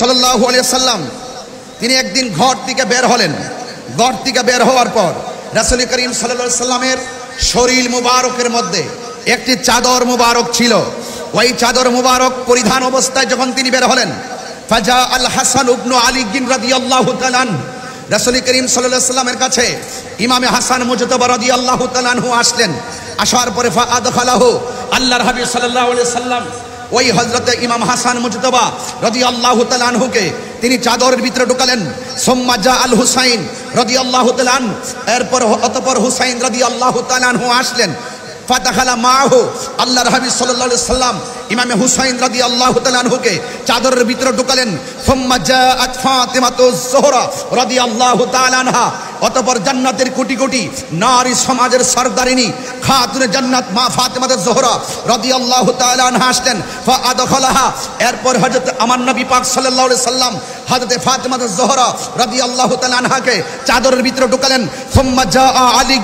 সাল্লাল্লাহু আলাইহি সাল্লাম তিনি একদিন ঘর থেকে বের হলেন। ঘর থেকে বের হওয়ার পর রাসূল করিম সাল্লাল্লাহু আলাইহি সাল্লামের শরীর মুবারকের মধ্যে একটি চাদর মুবারক ছিল। ওই চাদর মুবারক পরিধান অবস্থায় যখন তিনি বের হলেন, ফাজা আল হাসান ইবনে আলী রাদিয়াল্লাহু তাআলা আনহু, রাসূল করিম সাল্লাল্লাহু আলাইহি সাল্লামের কাছে ইমামে হাসান মুজতবা রাদিয়াল্লাহু তাআলা আনহু আসলেন। আসার পরে ফাআদখালাহু, আল্লাহর হাবিব সাল্লাল্লাহু আলাইহি সাল্লাম ওই হযরতে ইমাম হাসান মুজতবা রাদিয়াল্লাহু তাআলা আনহুকে তিনি চাদরের ভিতরে ঢুকালেন। সুম্মা জা আল হুসাইন রাদিয়াল্লাহু তাআলা আনহু, এরপর অতঃপর হুসাইন রাদিয়াল্লাহু তাআলা আনহু আসলেন। ফাতাখালা মাহু, আল্লাহর হাবিব সাল্লাল্লাহু আলাইহি সাল্লাম ইমামে হুসাইন রাদিয়াল্লাহু তাআলা আনহুকে চাদরের ভিতরে ঢুকালেন। সুম্মা জাআত ফাতিমাতুজ যোহরা রাদিয়াল্লাহু তাআলা আনহা, অতঃপর জান্নাতের কোটি কোটি নারী সমাজের সরদারিনী খাতুনে জান্নাত মা ফাতিমাতুজ যোহরা রাদিয়াল্লাহু তাআলা আনহা আসলেন। ফাআদখালাহা, এরপর হযরত আমার নবী পাক সাল্লাল্লাহু আলাইহি সাল্লাম হযরত ফাতিমাতুজ যোহরা রাদিয়াল্লাহু তাআলা আনহাকে চাদরের ভিতরে ঢুকালেন। সুম্মা জাআ আলী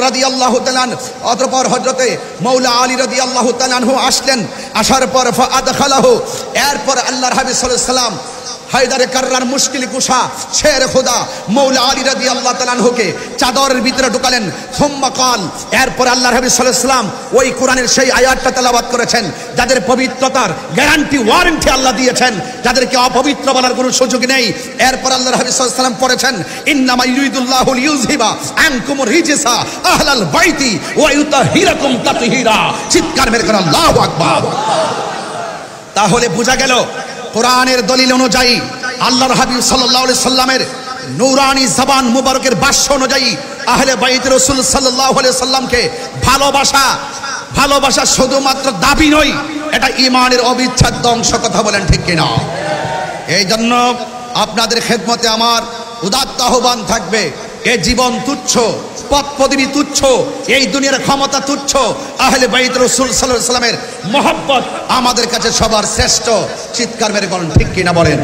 রাদিয়াল্লাহু তাআলা, অতঃপর হযরত মাওলা আলী রাদিয়াল্লাহু তাআলা আনহু আসলেন। আসার পর ফাআদখালাহু, এরপর আল্লাহর হাবিব সাল্লাল্লাহু আলাইহি সাল্লাম হায়দারে কাররার মুশকিল কুশা শের খোদা মাওলা আলী রাদিয়াল্লাহু তাআলা আনহুকে চাদরের ভিতরে ঢুকালেন। সুম্মা কাল, এরপর আল্লাহর হাবিব সাল্লাল্লাহু আলাইহি সাল্লাম ওই কোরআনের সেই আয়াতটা তেলাওয়াত করেছেন যাদের পবিত্রতার গ্যারান্টি ওয়ারেন্টি আল্লাহ দিয়েছেন, যাদেরকে অপবিত্র বলার কোনো সুযোগ নেই। এরপর আল্লাহর হাবিব সাল্লাল্লাহু আলাইহি সাল্লাম পড়েছেন ইন্নামা ইউরিদুল্লাহু লিইউযহিবা আনকুমুর রিজসা আহলাল বাইতি ওয়া ইউতাহিরাকুম তাতহীরা। চিৎকার মেরে করে আল্লাহু আকবার। তাহলে বোঝা গেল কোরআনের দলিল অনুযায়ী আল্লাহর হাবিব সাল্লাল্লাহু আলাইহি সাল্লামের নূরানি জবান মুবারকের ভাষ্য অনুযায়ী আহলে বাইত রাসূল সাল্লাল্লাহু আলাইহি সাল্লামকে ভালোবাসা শুধুমাত্র দাবি নয়, এটা ঈমানের অবিচ্ছেদ্য অংশ। কথা বলেন ঠিক কিনা? এই জন্য আপনাদের খেদমতে আমার উদাত্ত আহ্বান থাকবে, এ জীবন তুচ্ছ, পদ পদবী তুচ্ছ, এই দুনিয়ার ক্ষমতা তুচ্ছ, আহলে বাইত রাসূল সাল্লাল্লাহু আলাইহি সাল্লামের মহব্বত আমাদের কাছে সবার শ্রেষ্ঠ। চিৎকার মেরে বলেন ঠিক কিনা বলেন।